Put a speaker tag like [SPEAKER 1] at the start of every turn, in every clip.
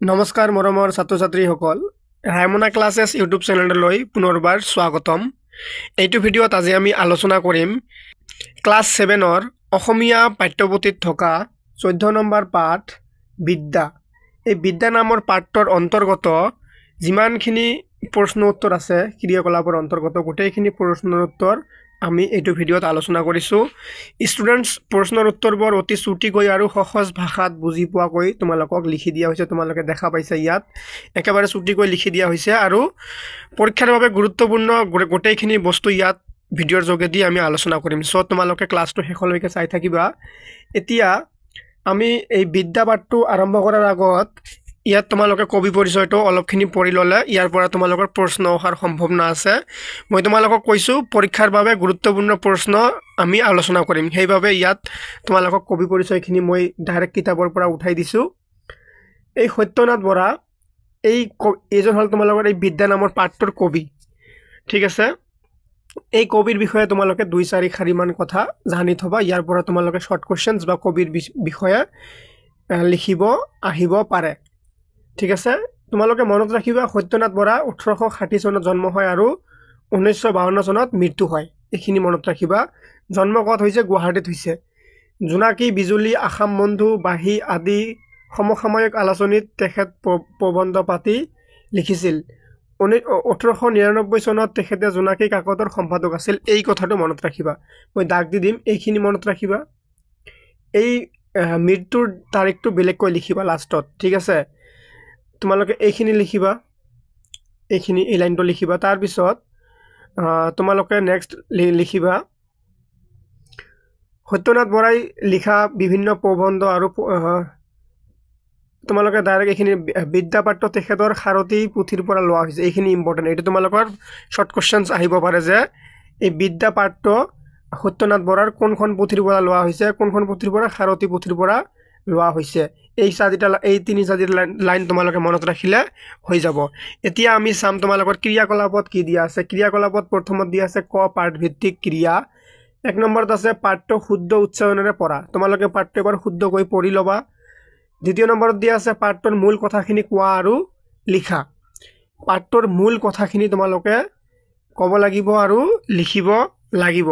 [SPEAKER 1] নমস্কাৰ মৰমৰ ছাত্ৰ ছাত্ৰীসকল ৰাইমনা ক্লাছেছ ইউটিউব চেনেললৈ পুনৰবাৰ স্বাগতম। এইটো ভিডিঅ'ত আজি আমি আলোচনা কৰিম ক্লাছ 7ৰ অসমীয়া পাঠ্যপুথিত থকা 14 নম্বৰ পাঠ বিদ্যা। এই বিদ্যা নামৰ পাঠৰ অন্তৰ্গত যিমানখিনি প্ৰশ্ন উত্তৰ আছে ক্ৰিয়াকলাপৰ অন্তৰ্গত গোটেইখিনি প্ৰশ্নৰ উত্তৰ আমি এইটো ভিডিঅ'ত আলোচনা কৰিছোঁ। ষ্টুডেণ্টছ প্ৰশ্নৰ উত্তৰবোৰ অতি চুটিকৈ আৰু সহজ ভাষাত বুজি পোৱাকৈ তোমালোকক লিখি দিয়া হৈছে। তোমালোকে দেখা পাইছা ইয়াত একেবাৰে চুটিকৈ লিখি দিয়া হৈছে আৰু পৰীক্ষাৰ বাবে গুৰুত্বপূৰ্ণ গোটেইখিনি বস্তু ইয়াত ভিডিঅ'ৰ যোগেদি আমি আলোচনা কৰিম। চ' তোমালোকে ক্লাছটো শেষলৈকে চাই থাকিবা। এতিয়া আমি এই বিদ্যা পাঠটো আৰম্ভ কৰাৰ আগত ইয়াত তোমালোকে কবি পৰিচয়টো অলপখিনি পঢ়ি ল'লে ইয়াৰ পৰা তোমালোকৰ প্ৰশ্ন অহাৰ সম্ভাৱনা আছে। মই তোমালোকক কৈছোঁ পৰীক্ষাৰ বাবে গুৰুত্বপূৰ্ণ প্ৰশ্ন আমি আলোচনা কৰিম, সেইবাবে ইয়াত তোমালোকক কবি পৰিচয়খিনি মই ডাইৰেক্ট কিতাপৰ পৰা উঠাই দিছোঁ। এই সত্যনাথ বৰা এইজন হ'ল তোমালোকৰ এই বিদ্যা নামৰ পাঠটোৰ কবি, ঠিক আছে। এই কবিৰ বিষয়ে তোমালোকে 2-4 শাৰীমান কথা জানি থবা। ইয়াৰ পৰা তোমালোকে শৰ্ট কুৱেশ্যনছ বা কবিৰ বিষয়ে লিখিব আহিব পাৰে, ঠিক আছে। তোমালোকে মনত ৰাখিবা সত্যনাথ বৰা 1860 চনত জন্ম হয় আৰু 1952 চনত মৃত্যু হয়। এইখিনি মনত ৰাখিবা। জন্ম ক'ত হৈছে? গুৱাহাটীত হৈছে। জোনাকী, বিজুলী, আসাম বন্ধু, বাঁহী আদি সমসাময়িক আলোচনীত তেখেত প্ৰবন্ধ পাতি লিখিছিল। 1899 চনত তেখেতে জোনাকী কাকতৰ সম্পাদক আছিল। এই কথাটো মনত ৰাখিবা, মই দাগ দি দিম। এইখিনি মনত ৰাখিবা। এই মৃত্যুৰ তাৰিখটো বেলেগকৈ লিখিবা লাষ্টত, ঠিক আছে। তোমালোকে এইখিনি লিখিবা, এইখিনি এই লাইনটো লিখিবা। তাৰপিছত তোমালোকে নেক্সট লিখিবা সত্যনাথ বৰাই লিখা বিভিন্ন প্ৰবন্ধ আৰু তোমালোকে ডাইৰেক্ট এইখিনি বিদ্যা পাঠ তেখেতৰ সাৰথী পুথিৰ পৰা লোৱা হৈছে। এইখিনি ইম্পৰ্টেণ্ট। এইটো তোমালোকৰ শৰ্ট কুৱেশ্যনছ আহিব পাৰে যে এই বিদ্যা পাঠটো সত্যনাথ বৰাৰ কোনখন পুথিৰ পৰা লোৱা হৈছে, কোনখন পুথিৰ পৰা? সাৰথী পুথিৰ পৰা লোৱা হৈছে। এই 3-4 লাইন তোমালোকে মনত ৰাখিলে হৈ যাব। এতিয়া আমি চাম তোমালোকৰ ক্ৰিয়াকলাপত কি দিয়া আছে। ক্ৰিয়াকলাপত প্ৰথমত দিয়া আছে ক পাঠভিত্তিক ক্ৰিয়া। 1 নম্বৰত আছে পাঠটো শুদ্ধ উচ্চাৰণেৰে পঢ়া। তোমালোকে পাঠটো এবাৰ শুদ্ধকৈ পঢ়ি ল'বা। 2য় নম্বৰত দিয়া আছে পাঠটোৰ মূল কথাখিনি কোৱা আৰু লিখা। পাঠটোৰ মূল কথাখিনি তোমালোকে ক'ব লাগিব আৰু লিখিব লাগিব।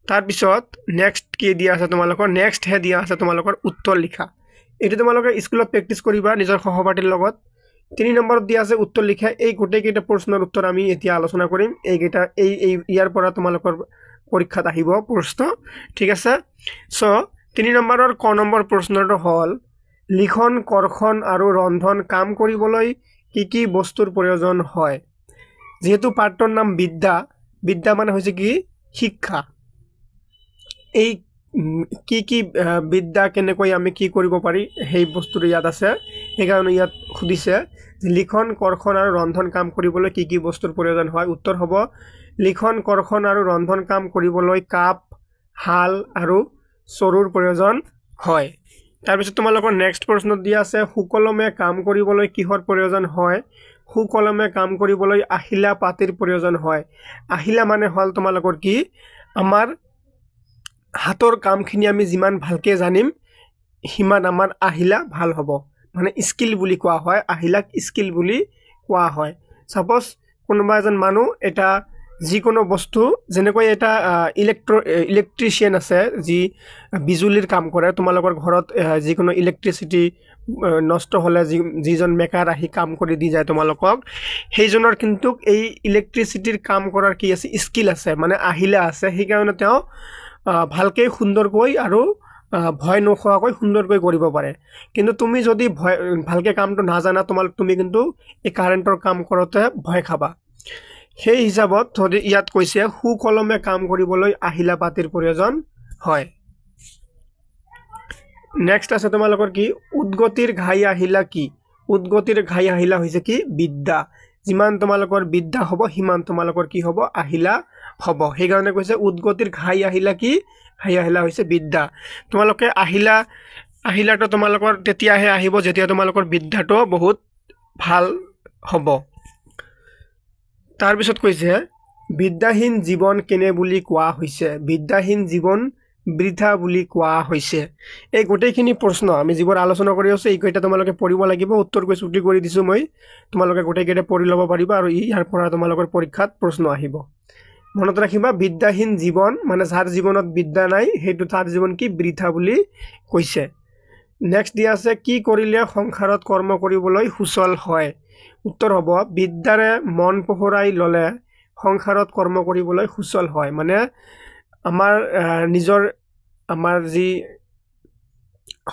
[SPEAKER 1] তাৰপিছত নেক্সট কি দিয়া আছে তোমালোকৰ? নেক্সটহে দিয়া আছে তোমালোকৰ উত্তৰ লিখা। এইটো তোমালোকে স্কুলত প্ৰেক্টিছ কৰিবা নিজৰ সহপাঠীৰ লগত। 3 নম্বৰত দিয়া আছে উত্তৰ লিখা। এই গোটেইকেইটা প্ৰশ্নৰ উত্তৰ আমি এতিয়া আলোচনা কৰিম। এইকেইটা ইয়াৰ পৰা তোমালোকৰ পৰীক্ষাত আহিব প্ৰশ্ন, ঠিক আছে। চ' 3 নম্বৰৰ ক নম্বৰ প্ৰশ্নটো হ'ল লিখন, কৰ্ষণ আৰু ৰন্ধন কাম কৰিবলৈ কি কি বস্তুৰ প্ৰয়োজন হয়? যেহেতু পাঠটোৰ নাম বিদ্যা, বিদ্যা মানে হৈছে কি? শিক্ষা। এই কি কি বিদ্যা কেনেকৈ আমি কি কৰিব পাৰি সেই বস্তুটো ইয়াত আছে। সেইকাৰণে ইয়াত সুধিছে যে লিখন, কৰ্ষণ আৰু ৰন্ধন কাম কৰিবলৈ কি কি বস্তুৰ প্ৰয়োজন হয়? উত্তৰ হ'ব লিখন, কৰ্ষণ আৰু ৰন্ধন কাম কৰিবলৈ কাপ, হাল আৰু চৰুৰ প্ৰয়োজন হয়। তাৰপিছত তোমালোকৰ নেক্সট প্ৰশ্নত দিয়া আছে সুকলমে কাম কৰিবলৈ কিহৰ প্ৰয়োজন হয়? সুকলমে কাম কৰিবলৈ আহিলা পাতিৰ প্ৰয়োজন হয়। আহিলা মানে হ'ল তোমালোকৰ কি? আমাৰ হাতৰ কামখিনি আমি যিমান ভালকৈ জানিম সিমান আমাৰ আহিলা ভাল হ'ব, মানে স্কিল বুলি কোৱা হয়। আহিলাক স্কিল বুলি কোৱা হয়। ছাপ'জ কোনোবা এজন মানুহ এটা যিকোনো বস্তু, যেনেকৈ এটা ইলেক্ট্ৰিচিয়ান আছে যি বিজুলীৰ কাম কৰে। তোমালোকৰ ঘৰত যিকোনো ইলেক্ট্ৰিচিটি নষ্ট হ'লে যিজন মেকাৰ আহি কাম কৰি দি যায় তোমালোকক, সেইজনৰ কিন্তু এই ইলেক্ট্ৰিচিটিৰ কাম কৰাৰ কি আছে? স্কিল আছে, মানে আহিলা আছে। সেইকাৰণে তেওঁ ভালকৈ সুন্দৰকৈ আৰু ভয় নোখোৱাকৈ সুন্দৰকৈ কৰিব পাৰে। কিন্তু তুমি যদি ভালকৈ কামটো নাজানা তুমি কিন্তু এই কাৰেণ্টৰ কাম কৰোঁতে ভয় খাবা। সেই হিচাপত যদি ইয়াত কৈছে সুকলমে কাম কৰিবলৈ আহিলা পাতিৰ প্ৰয়োজন হয়। নেক্সট আছে তোমালোকৰ কি? উদ্গতিৰ ঘাই আহিলা কি? উদ্গতিৰ ঘাই আহিলা হৈছে কি? বিদ্যা। যিমান তোমালোকৰ বিদ্যা হ'ব সিমান তোমালোকৰ কি হ'ব? আহিলা হ'ব। সেইকাৰণে কৈছে উদ্গতিৰ ঘাই আহিলা কি? ঘাই আহিলা হৈছে বিদ্যা। তোমালোকে আহিলাটো তোমালোকৰ তেতিয়াহে আহিব যেতিয়া তোমালোকৰ বিদ্যাটো বহুত ভাল হ'ব। তাৰপিছত কৈছে বিদ্যাহীন জীৱন কেনে বুলি কোৱা হৈছে? বিদ্যাহীন জীৱন বৃথা বুলি কোৱা হৈছে এই গোটেইখিনি প্ৰশ্ন আমি যিবোৰ আলোচনা কৰি আছো এইকেইটা তোমালোকে পঢ়িব লাগিব উত্তৰ কৈ ছুটি কৰি দিছো মই তোমালোকে গোটেইকেইটা পঢ়ি ল'ব পাৰিবা আৰু ইয়াৰ পৰা তোমালোকৰ পৰীক্ষাত প্ৰশ্ন আহিব মনত ৰাখিবা বিদ্যাহীন জীৱন মানে যাৰ জীৱনত বিদ্যা নাই হেতু তাৰ জীৱন কি বৃথা বুলি কৈছে নেক্সট দিয়া আছে কি কৰিলে সংসাৰত কৰ্ম কৰিবলৈ সুচল হয় উত্তৰ হ'ব বিদ্যাৰে মন পোহৰাই ললে সংসাৰত কৰ্ম কৰিবলৈ সুচল হয় মানে আমাৰ নিজৰ আমাৰ যি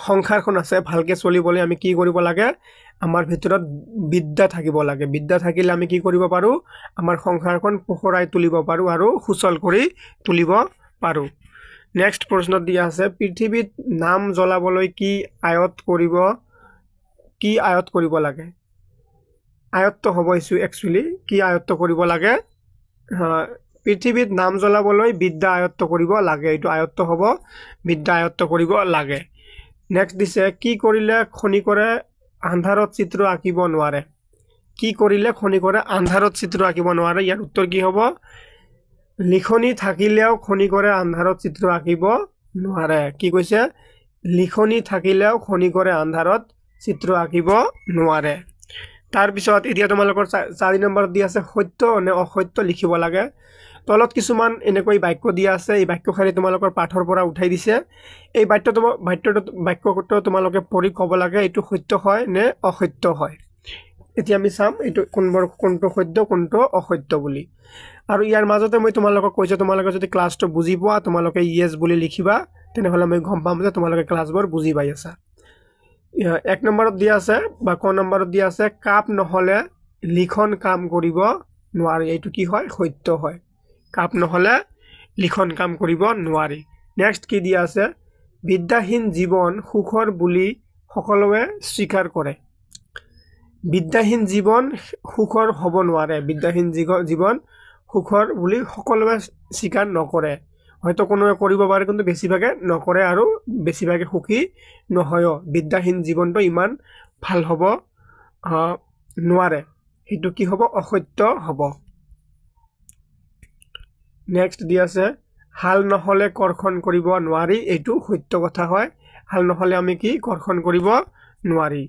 [SPEAKER 1] সংসাৰখন আছে ভালকে চলিবলৈ আমি কি কৰিব লাগে আমাৰ ভিতৰত বিদ্যা থাকিব লাগে বিদ্যা থাকিলে আমি কি কৰিব পাৰো আমাৰ সংসাৰখন পোহৰাই তুলিব পাৰো আৰু সুচল কৰি তুলিব পাৰো নেক্সট প্ৰশ্ন দিয়া আছে পৃথিৱীত নাম জ্বলাবলৈ কি আয়ত কৰিব লাগে আয়ত্ত হ'ব ইছু একচুয়ালি কি আয়ত্ত কৰিব লাগে পৃথিৱীত নাম জ্বলাবলৈ বিদ্যা আয়ত্ত কৰিব লাগে এইটো আয়ত্ত হ'ব বিদ্যা আয়ত্ত কৰিব লাগে নেক্সট দিছে কি কৰিলে খনিকৰে আন্ধাৰত চিত্ৰ আঁকিব নোৱাৰে কি কৰিলে খনিকৰে আন্ধাৰত চিত্ৰ আঁকিব নোৱাৰে ইয়াৰ উত্তৰ কি হ'ব লিখনি থাকিলেও খনিকৰে আন্ধাৰত চিত্ৰ আঁকিব নোৱাৰে কি কৈছে লিখনি থাকিলেও খনিকৰে আন্ধাৰত চিত্ৰ আঁকিব নোৱাৰে তাৰ পিছত এতিয়া তোমালোকৰ 4 নম্বৰ দি আছে সত্য নে অসত্য লিখিব লাগে তলত কিছুমান এনেকৈ বাক্য দিয়া আছে এই বাক্যখানি তোমালোকৰ পাঠৰ পৰা উঠাই দিছে এই বাক্যটো তোমালোকে পঢ়ি ক'ব লাগে এইটো সত্য হয় নে অসত্য হয় এতিয়া আমি চাম এইটো কোনটো সত্য কোনটো অসত্য বুলি আৰু ইয়াৰ মাজতে মই তোমালোকক কৈছো তোমালোকে যদি ক্লাছটো বুজি পোৱা তোমালোকে ইয়েস বুলি লিখিবা তেনেহলে মই গম পাম যে তোমালোকে ক্লাছবোৰ বুজি পাই আছা 1 নম্বৰত দিয়া আছে বা ক নম্বৰত দিয়া আছে কাপ নহলে লিখন কাম কৰিব নোৱাৰি এইটো কি হয় সত্য হয় কাপ নহলে লিখন কাম কৰিব নোৱাৰি নেক্সট কি দিয়া আছে বিদ্যাহীন জীৱন সুখৰ বুলি সকলোৱে স্বীকাৰ কৰে বিদ্যাহীন জীৱন সুখৰ হ'ব নোৱাৰে বিদ্যাহীন জীৱন সুখৰ বুলি সকলোৱে স্বীকাৰ নকৰে হয়তো কোনোৱে কৰিব পাৰে কিন্তু বেছিভাগে নকৰে আৰু বেছিভাগে সুখী নহয় বিদ্যাহীন জীৱনটো ইমান ভাল হ'ব নোৱাৰে হেতু কি হ'ব অসত্য হ'ব নেক্সট দি আছে হাল নহলে কৰ্ষণ কৰিব নোৱাৰি এইটো সত্য কথা হয় হাল নহলে আমি কি কৰ্ষণ কৰিব নোৱাৰি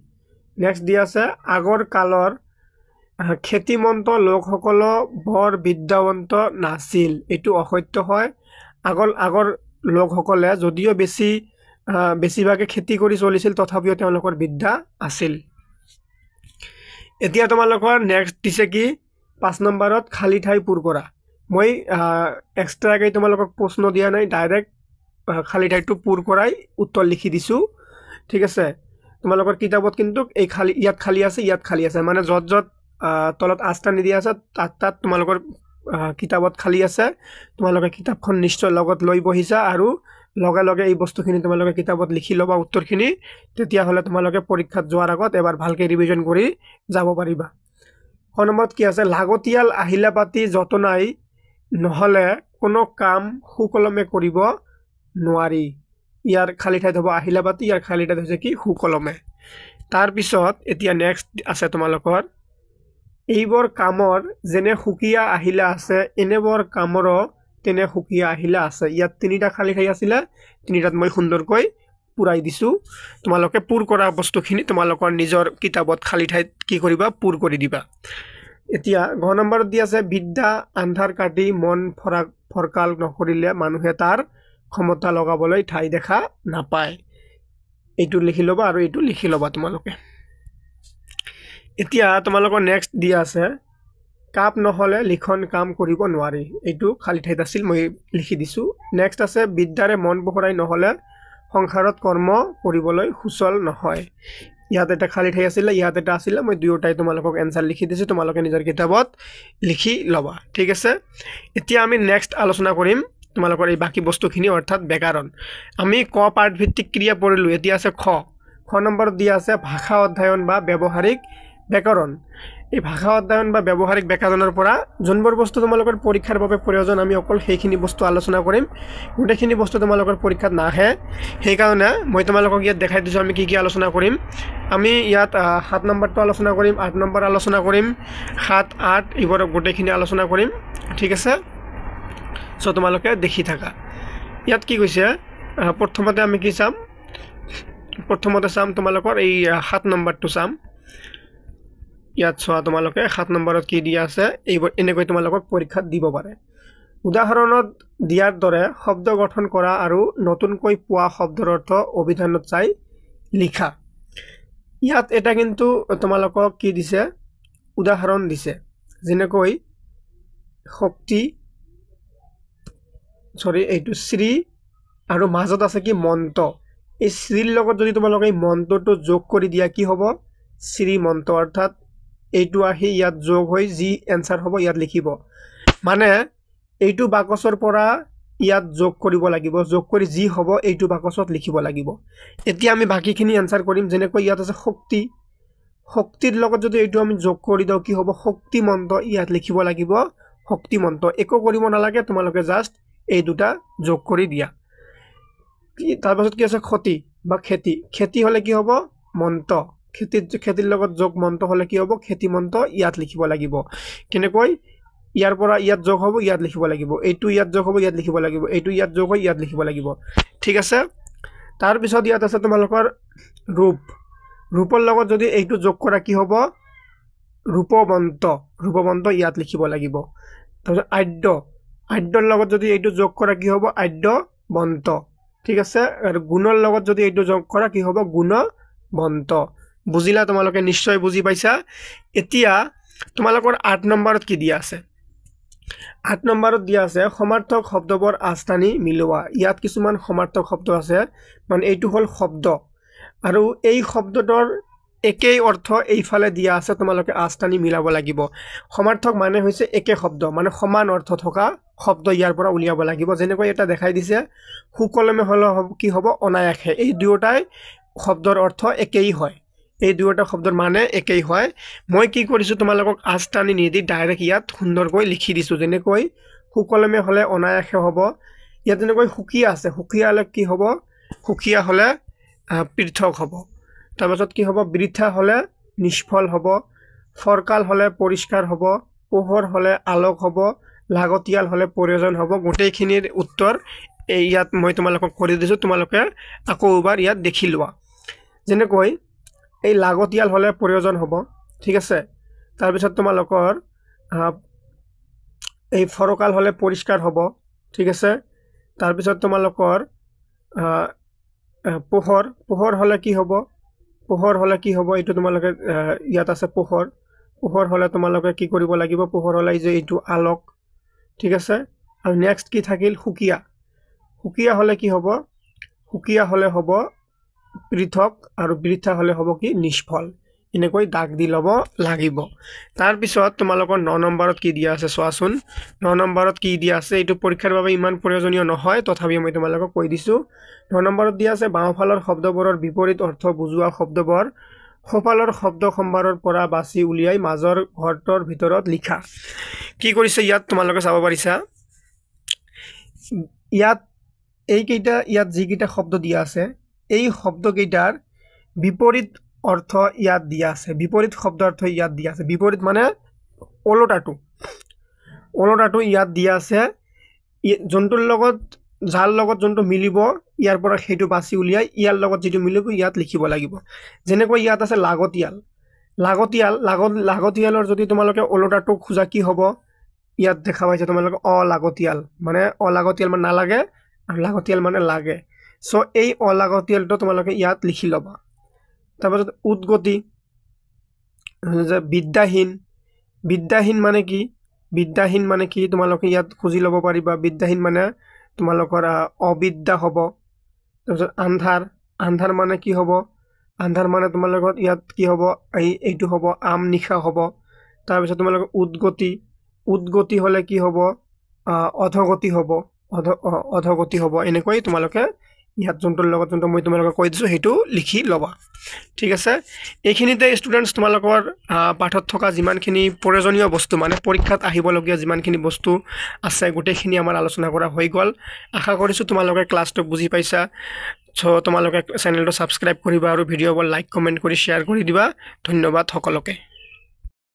[SPEAKER 1] নেক্সট দি আছে আগৰ কালৰ খেতিমন্ত লোকসকল বৰ বিদ্যাৱন্ত নাছিল এইটো অসত্য হয় আগৰ লোকসকলে যদিও বেছিভাগে খেতি কৰি চলিছিল তথাপিও তেওঁলোকৰ বিদ্যা আছিল এতিয়া তোমালোকৰ নেক্সট দিছে কি 5 নম্বৰত খালি ঠাই পূৰ কৰা মই এক্সট্ৰাকৈ তোমালোকক প্ৰশ্ন দিয়া নাই ডাইৰেক্ট খালি ঠাইটো পূৰ কৰাই উত্তৰ লিখি দিছো ঠিক আছে তোমালোকৰ কিতাপত কিন্তু এই ইয়াত খালি আছে মানে যত তলত আস্থা নিদি আছে তাত তোমালোকৰ কিতাপত খালি আছে তোমালোকে কিতাপখন নিশ্চয় লগত লৈ বহিছা আৰু লগে এই বস্তুখিনি তোমালোকে কিতাপত লিখি লবা উত্তৰখিনি তেতিয়া হলে তোমালোকে পৰীক্ষাত যোৱাৰ আগত এবাৰ ভালকৈ ৰিভিজন কৰি যাব পাৰিবা নম্বৰত কি আছে লাগতিয়াল আহিলাপাতি যতনাই নহলে কোনো কাম সুকলমে কৰিব নোৱাৰি ইয়াৰ খালি ঠাইত হ'ব আহিলাপাতি ইয়াৰ খালি ঠাইত হৈছে কি সুকলমে তাৰ পিছত এতিয়া নেক্সট আছে তোমালোকৰ এইবৰ কামৰ যেনে সুকিয়া আহিলা আছে এনেবৰ কামৰ তেনে সুকিয়া আহিলা আছে ইয়াত তিনিটা খালি ঠাই আছিল তিনিটাত মই সুন্দৰকৈ পুৰাই দিছো তোমালোকে পুৰ কৰা বস্তুখিনি তোমালোকৰ নিজৰ কিতাপত খালি ঠাইত কি কৰিবা পুৰ কৰি দিবা এতিয়া ঘ নম্বৰত দি আছে বিদ্যা আন্ধাৰ কাটি মন ফৰকাল নকৰিলে মানুহে তাৰ ক্ষমতা লগাবলৈ ঠাই দেখা নাপায় এইটো লিখি লবা আৰু এইটো লিখি লবা তোমালোকে এতিয়া তোমালোকৰ নেক্সট দিয়া আছে কাপ নহলে লিখন কাম কৰিব নোৱাৰি এইটো খালি ঠাইত আছিল মই লিখি দিছো নেক্সট আছে বিদ্যাৰে মন পোহৰাই নহলে সংসাৰত কৰ্ম কৰিবলৈ সুচল নহয় ইয়াত এটা খালি ঠাই আছিল ইয়াত এটা আছিল মই দুয়োটাই তোমালোকক এনসাৰ লিখি দিছো তোমালোকে নিজৰ কিতাপত লিখি লবা ঠিক আছে এতিয়া আমি নেক্সট আলোচনা কৰিম তোমালোকৰ এই বাকি বস্তুখিনি অৰ্থাৎ ব্যাকৰণ আমি ক পাঠ ভিত্তিক ক্ৰিয়া পঢ়িলো এতিয়া আছে খ নম্বৰ দিয়া আছে ভাষা অধ্যয়ন বা ব্যৱহাৰিক ব্যাকৰণ এই ভাষা অধ্যয়ন বা ব্যৱহাৰিক ব্যাকৰণৰ পৰা যোনবোৰ বস্তু তোমালোকৰ পৰীক্ষাৰ বাবে প্ৰয়োজন আমি অকল সেইখিনি বস্তু আলোচনা কৰিম গোটেইখিনি বস্তু তোমালোকৰ পৰীক্ষাত নাহে সেই কাৰণে মই তোমালোকক ইয়াত দেখাই দিছো আমি কি আলোচনা কৰিম আমি ইয়াত 7 নম্বৰটো আলোচনা কৰিম 8 নম্বৰ আলোচনা কৰিম 7 8 এইবোৰ গোটেইখিনি আলোচনা কৰিম ঠিক আছে সো তোমালোকে দেখি থাকা ইয়াত কি কৈছে প্ৰথমতে আমি কি চাম প্ৰথমতে চাম তোমালোকৰ এই 7 নম্বৰটো চাম ইয়াত চোৱা তোমালোকে 7 নম্বৰত কি দিয়া আছে এইবোৰ এনেকৈ তোমালোকক পৰীক্ষাত দিব পাৰে উদাহৰণত দিয়াৰ দৰে শব্দ গঠন কৰা আৰু নতুনকৈ পোৱা শব্দৰ অৰ্থ অভিধানত চাই লিখা ইয়াত এটা কিন্তু তোমালোকক কি দিছে উদাহৰণ দিছে যেনেকৈ শক্তি এইটো শ্ৰী আৰু মাজত আছে কি মন্ত এই শ্ৰীৰ লগত যদি তোমালোকে এই মন্তটো যোগ কৰি দিয়া কি হ'ব শ্ৰীমন্ত অৰ্থাৎ এইটো আহি ইয়াত যোগ হৈ যি এনসাৰ হ'ব ইয়াত লিখিব মানে এইটো বাকচৰ পৰা ইয়াত যোগ কৰিব লাগিব যোগ কৰি যি হ'ব এইটো বাকচত লিখিব লাগিব এতিয়া আমি বাকিখিনি এনসাৰ কৰিম যেনেকৈ ইয়াত আছে শক্তি শক্তিৰ লগত যদি এইটো আমি যোগ কৰি দাও কি হ'ব শক্তিমন্ত ইয়াত লিখিব লাগিব শক্তিমন্ত একো কৰিব নালাগে তোমালোকে জাস্ট এই দুটা যোগ কৰি দিয়া তাৰ পাছত কি আছে ক্ষতি বা খেতি খেতি হলে কি হ'ব মন্ত খেতিৰ লগত যোগ মন্ত হলে কি হ'ব খেতিমন্ত ইয়াত লিখিব লাগিব কেনেকৈ ইয়াৰ পৰা ইয়াত যোগ হ'ব ইয়াত লিখিব লাগিব এইটো ইয়াত যোগ হ'ব ইয়াত লিখিব লাগিব এইটো ইয়াত যোগ হৈ ইয়াত লিখিব লাগিব ঠিক আছে তাৰ পিছত ইয়াত আছে তোমালোকৰ ৰূপ ৰূপৰ লগত যদি এইটো যোগ কৰা কি হ'ব ৰূপবন্ত ইয়াত লিখিব লাগিব তাৰপিছত আদ্যৰ লগত যদি এইটো যোগ কৰা কি হ'ব আদ্যবন্ত ঠিক আছে আৰু গুণৰ লগত যদি এইটো যোগ কৰা কি হ'ব গুণবন্ত বুজিলা তোমালোকে নিশ্চয় বুজি পাইছা এতিয়া তোমালোকৰ 8 নম্বৰত কি দিয়া আছে 8 নম্বৰত দিয়া আছে সমাৰ্থক শব্দবোৰ আস্থানি মিলোৱা ইয়াত কিছুমান সমাৰ্থক শব্দ আছে মানে এইটো হল শব্দ আৰু এই শব্দটোৰ একেই অৰ্থ এইফালে দিয়া আছে তোমালোকে আস্থানি মিলাব লাগিব সমাৰ্থক মানে হৈছে একে শব্দ মানে সমান অৰ্থ থকা শব্দ ইয়াৰ পৰা উলিয়াব লাগিব যেনেকৈ এটা দেখাই দিছে সুকলমে হলে কি হ'ব অনায়াসে এই দুয়োটাই শব্দৰ অৰ্থ একেই হয় এই দুয়োটা শব্দৰ মানে একেই হয় মই কি কৰিছো তোমালোকক আস্থানি নিদি ডাইৰেক্ট ইয়াত সুন্দৰকৈ লিখি দিছো যেনেকৈ সুকলমে হলে অনায়াসে হ'ব ইয়াত যেনেকৈ সুকিয়া আছে সুকিয়া হলে কি হ'ব সুকিয়া হলে পৃথক হ'ব তাৰ পাছত কি হ'ব বৃথা হলে নিষ্ফল হ'ব ফৰকাল হলে পৰিষ্কাৰ হ'ব পোহৰ হলে আলোক হ'ব লাগতিয়াল হলে প্ৰয়োজন হ'ব গোটেইখিনিৰ উত্তৰ ইয়াত মই তোমালোকক কৰি দিছো তোমালোকে আকৌ এবাৰ ইয়াত দেখি লোৱা যেনেকৈ এই লাগতিয়াল হলে প্ৰয়োজন হ'ব ঠিক আছে তাৰ পিছত তোমালোকৰ এই ফৰকাল হলে পৰিষ্কাৰ হ'ব ঠিক আছে তাৰ পিছত তোমালোকৰ পোহৰ হলে কি হ'ব এইটো তোমালোকে ইয়াত আছে পোহৰ হলে তোমালোকে কি কৰিব লাগিব পোহৰ হলে যে এইটো আলোক ঠিক আছে আৰু নেক্সট কি থাকিল সুকিয়া হলে কি হ'ব সুকিয়া হলে হ'ব পৃথক আৰু বৃথা হলে হ'ব কি নিষ্ফল এনেকৈ দাগ দি লব লাগিব তাৰ পিছত তোমালোকৰ 9 নম্বৰত কি দিয়া আছে চোৱাচোন 9 নম্বৰত কি দিয়া আছে এইটো পৰীক্ষাৰ বাবে ইমান প্ৰয়োজনীয় নহয় তথাপি মই তোমালোকক কৈ দিছো 9 নম্বৰত দিয়া আছে বাওঁফালৰ শব্দবোৰৰ বিপৰীত অৰ্থ বুজোৱা শব্দবোৰ সোঁফালৰ শব্দ সম্ভাৰৰ পৰা বাছি উলিয়াই মাজৰ ঘৰটোৰ ভিতৰত লিখা কি কৰিছে ইয়াত তোমালোকে চাব পাৰিছা ইয়াত এইকেইটা ইয়াত যিকেইটা শব্দ দিয়া আছে এই শব্দকেইটাৰ বিপৰীত অৰ্থ ইয়াত দিয়া আছে বিপৰীত শব্দ অৰ্থ ইয়াত দিয়া আছে বিপৰীত মানে ওলোটাটো ইয়াত দিয়া আছে জন্তুৰ লগত জাল লগত জন্তু মিলিব ইয়াৰ পৰা হেতু বাছি উলিয়াই ইয়াৰ লগত যেটো মিলিব ইয়াত লিখিব লাগিব যেনেকৈ ইয়াত আছে লাগতিয়ালৰ যদি তোমালোকে ওলোটাটো খুজা কি হ'ব ইয়াত দেখা পাইছে তোমালোকে অলাগতিয়াল মানে নালাগে আৰু লাগতিয়াল মানে লাগে সো এই অলাগতিয়ালটো তোমালোকে ইয়াত লিখি লবা তাৰপিছত উদ্গতি যে বিদ্যাহীন মানে কি তোমালোকে ইয়াত খুজি লব পাৰিবা বিদ্যাহীন মানে তোমালোকৰ অবিদ্যা হ'ব তাৰপিছত আন্ধাৰ মানে কি হ'ব আন্ধাৰ মানে তোমালোকৰ ইয়াত কি হ'ব এইটো হ'ব আমনিশা হ'ব তাৰপিছত তোমালোকৰ উদ্গতি হলে কি হ'ব অধগতি হ'ব এনেকৈ তোমালোকে ইয়াত জন্তুৰ লগত জন্তু মই তোমালোকক কৈ দিছো হেতু লিখি লবা ঠিক আছে এইখিনিতে স্টুডেন্টস তোমালোকৰ পাঠত থকা যিমানখিনি প্ৰয়োজনীয় বস্তু মানে পৰীক্ষাত আহিবলগীয়া যিমানখিনি বস্তু আছে গোটেইখিনি আমাৰ আলোচনা কৰা হৈ গল আশা কৰিছো তোমালোকে ক্লাছটো বুজি পাইছা সো তোমালোকে চেনেলটো সাবস্ক্ৰাইব কৰিবা আৰু ভিডিঅ'বোৰ লাইক কমেন্ট কৰি শেয়াৰ কৰি দিবা ধন্যবাদ সকলোকে